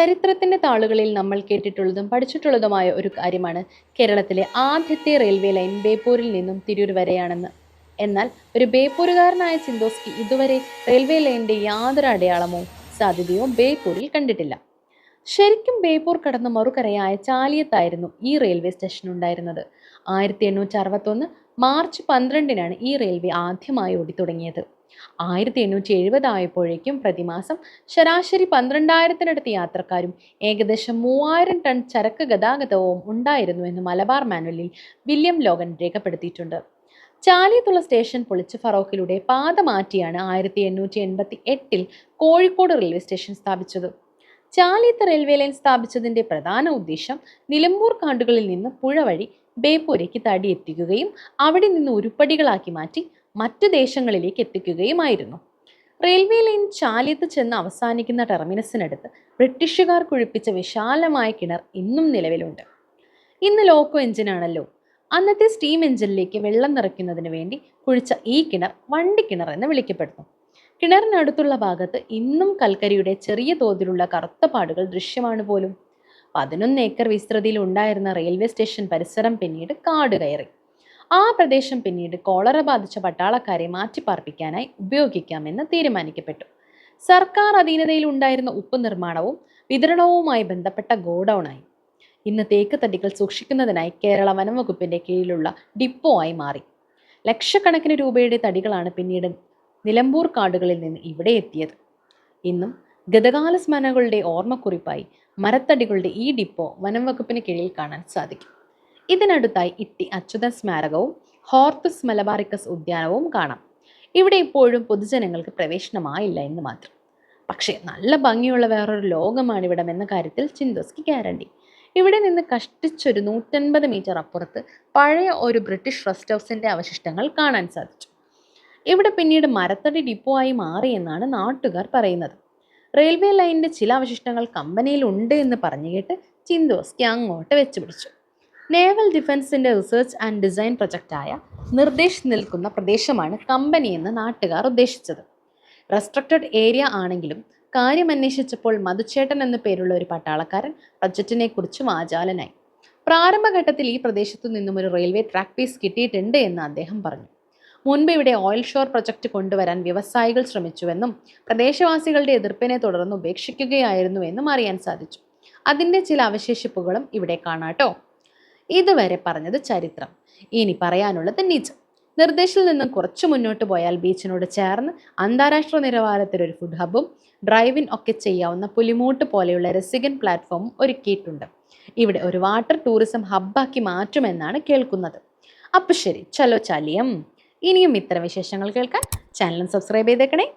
ചരിത്രത്തിന്റെ താളുകളിൽ നമ്മൾ കേട്ടിട്ടുള്ളതും പഠിച്ചിട്ടുള്ളതുമായ ഒരു കാര്യമാണ് കേരളത്തിലെ ആദ്യത്തെ റെയിൽവേ ലൈൻ ബേപ്പൂരിൽ നിന്നും തിരൂർ വരെയാണെന്ന്. എന്നാൽ ഒരു ബേപ്പൂരുകാരനായ ചിന്തോസ്കി ഇതുവരെ റെയിൽവേ ലൈനിന്റെ യാതൊരു അടയാളമോ സാധ്യതയോ ബേപ്പൂരിൽ കണ്ടിട്ടില്ല. ശരിക്കും ബേപ്പൂർ കടന്ന് മറുകരയായ ചാലിയത്തായിരുന്നു ഈ റെയിൽവേ സ്റ്റേഷൻ ഉണ്ടായിരുന്നത്. 1861 മാർച്ച് 12-നാണ് ഈ റെയിൽവേ ആദ്യമായി ഓടിത്തുടങ്ങിയത്. 1870 ആയപ്പോഴേക്കും പ്രതിമാസം ശരാശരി 12,000-നടുത്ത് യാത്രക്കാരും ഏകദേശം 3000 ടൺ ചരക്ക് ഗതാഗതവും ഉണ്ടായിരുന്നു എന്ന് മലബാർ മാനുവലിൽ വില്യം ലോഗൻ രേഖപ്പെടുത്തിയിട്ടുണ്ട്. ചാലിയത്തുള്ള സ്റ്റേഷൻ പൊളിച്ച് ഫറോക്കിലൂടെ പാത മാറ്റിയാണ് 1888 കോഴിക്കോട് റെയിൽവേ സ്റ്റേഷൻ സ്ഥാപിച്ചത്. ചാലിയത്ത് റെയിൽവേ ലൈൻ സ്ഥാപിച്ചതിന്റെ പ്രധാന ഉദ്ദേശം നിലമ്പൂർ കാണ്ടുകളിൽ നിന്ന് പുഴ വഴി ബേപ്പൂരേക്ക് തടി എത്തിക്കുകയും അവിടെ നിന്ന് ഉരുപ്പടികളാക്കി മാറ്റി മറ്റു ദേശങ്ങളിലേക്ക് എത്തിക്കുകയുമായിരുന്നു. റെയിൽവേ ലൈൻ ചാലിയത്ത് ചെന്ന് അവസാനിക്കുന്ന ടെർമിനസിനടുത്ത് ബ്രിട്ടീഷുകാർ കുഴിപ്പിച്ച വിശാലമായ കിണർ ഇന്നും നിലവിലുണ്ട്. ഇന്ന് ലോക്കോ എഞ്ചിനാണല്ലോ. അന്നത്തെ സ്റ്റീം എഞ്ചിനിലേക്ക് വെള്ളം നിറയ്ക്കുന്നതിന് വേണ്ടി കുഴിച്ച ഈ കിണർ വണ്ടിക്കിണർ എന്ന് വിളിക്കപ്പെടുന്നു. കിണറിനടുത്തുള്ള ഭാഗത്ത് ഇന്നും കൽക്കരിയുടെ ചെറിയ തോതിലുള്ള കറുത്ത പാടുകൾ ദൃശ്യമാണ് പോലും. 11 ഏക്കർ വിസ്തൃതിയിൽ ഉണ്ടായിരുന്ന റെയിൽവേ സ്റ്റേഷൻ പരിസരം പിന്നീട് കാട് കയറി. ആ പ്രദേശം പിന്നീട് കോളറ ബാധിച്ച പട്ടാളക്കാരെ മാറ്റിപ്പാർപ്പിക്കാനായി ഉപയോഗിക്കാമെന്ന് തീരുമാനിക്കപ്പെട്ടു. സർക്കാർ അധീനതയിൽ ഉണ്ടായിരുന്ന ഉപ്പ് നിർമ്മാണവും വിതരണവുമായി ബന്ധപ്പെട്ട ഗോഡൌണായി. ഇന്ന് തേക്ക് തടികൾ സൂക്ഷിക്കുന്നതിനായി കേരള വനം വകുപ്പിന്റെ കീഴിലുള്ള ഡിപ്പോ ആയി മാറി. ലക്ഷക്കണക്കിന് രൂപയുടെ തടികളാണ് പിന്നീട് നിലമ്പൂർ കാടുകളിൽ നിന്ന് ഇവിടെ എത്തിയത്. ഇന്നും ഗതകാല സ്മരണകളുടെ ഓർമ്മക്കുറിപ്പായി മരത്തടികളുടെ ഈ ഡിപ്പോ വനം വകുപ്പിന് കീഴിൽ കാണാൻ സാധിക്കും. ഇതിനടുത്തായി ഇട്ടി അച്യുതൻ സ്മാരകവും ഹോർത്തുസ് മലബാറിക്കസ് ഉദ്യാനവും കാണാം. ഇവിടെ ഇപ്പോഴും പൊതുജനങ്ങൾക്ക് പ്രവേശനമായില്ല എന്ന് മാത്രം. പക്ഷേ നല്ല ഭംഗിയുള്ള വേറൊരു ലോകമാണിവിടം എന്ന കാര്യത്തിൽ ചിന്തോസ്കി ഗ്യാരണ്ടി. ഇവിടെ നിന്ന് കഷ്ടിച്ചൊരു 150 മീറ്റർ അപ്പുറത്ത് പഴയ ഒരു ബ്രിട്ടീഷ് റെസ്റ്റ് ഹൗസിന്റെ അവശിഷ്ടങ്ങൾ കാണാൻ സാധിച്ചു. ഇവിടെ പിന്നീട് മരത്തടി ഡിപ്പോ ആയി മാറിയെന്നാണ് നാട്ടുകാർ പറയുന്നത്. റെയിൽവേ ലൈനിന്റെ ചില അവശിഷ്ടങ്ങൾ കമ്പനിയിൽ ഉണ്ട് എന്ന് പറഞ്ഞു കേട്ട് ചിന്തോസ്കി അങ്ങോട്ട് വെച്ചുപിടിച്ചു. Naval ഡിഫൻസിന്റെ research and design പ്രൊജക്റ്റായ Nirdesh നിൽക്കുന്ന പ്രദേശമാണ് കമ്പനിയെന്ന് നാട്ടുകാർ ഉദ്ദേശിച്ചത്. റെസ്ട്രിക്റ്റഡ് ഏരിയ ആണെങ്കിലും കാര്യം അന്വേഷിച്ചപ്പോൾ മധുച്ചേട്ടൻ എന്ന പേരുള്ള ഒരു പട്ടാളക്കാരൻ പ്രൊജക്റ്റിനെ കുറിച്ച് വാചാലനായി. പ്രാരംഭഘട്ടത്തിൽ ഈ പ്രദേശത്തു നിന്നും ഒരു റെയിൽവേ ട്രാക്ക് പീസ് കിട്ടിയിട്ടുണ്ട് എന്ന് അദ്ദേഹം പറഞ്ഞു. മുൻപ് ഇവിടെ ഓയിൽ ഷോർ പ്രൊജക്റ്റ് കൊണ്ടുവരാൻ വ്യവസായികൾ ശ്രമിച്ചുവെന്നും പ്രദേശവാസികളുടെ എതിർപ്പിനെ തുടർന്ന് ഉപേക്ഷിക്കുകയായിരുന്നുവെന്നും അറിയാൻ സാധിച്ചു. അതിൻ്റെ ചില അവശേഷിപ്പുകളും ഇവിടെ കാണാട്ടോ. ഇതുവരെ പറഞ്ഞത് ചരിത്രം. ഇനി പറയാനുള്ളത് നിജം. നിർദ്ദേശിൽ നിന്നും കുറച്ചു മുന്നോട്ട് പോയാൽ ബീച്ചിനോട് ചേർന്ന് അന്താരാഷ്ട്ര നിലവാരത്തിലൊരു ഫുഡ് ഹബ്ബും ഡ്രൈവിൻ ഒക്കെ ചെയ്യാവുന്ന പുലിമൂട്ട് പോലെയുള്ള രസികൻ പ്ലാറ്റ്ഫോമും ഒരുക്കിയിട്ടുണ്ട്. ഇവിടെ ഒരു വാട്ടർ ടൂറിസം ഹബ്ബാക്കി മാറ്റുമെന്നാണ് കേൾക്കുന്നത്. അപ്പം ശരി, ചലോ ചാലിയം. ഇനിയും ഇത്തരം വിശേഷങ്ങൾ കേൾക്കാൻ ചാനൽ സബ്സ്ക്രൈബ് ചെയ്തേക്കണേ.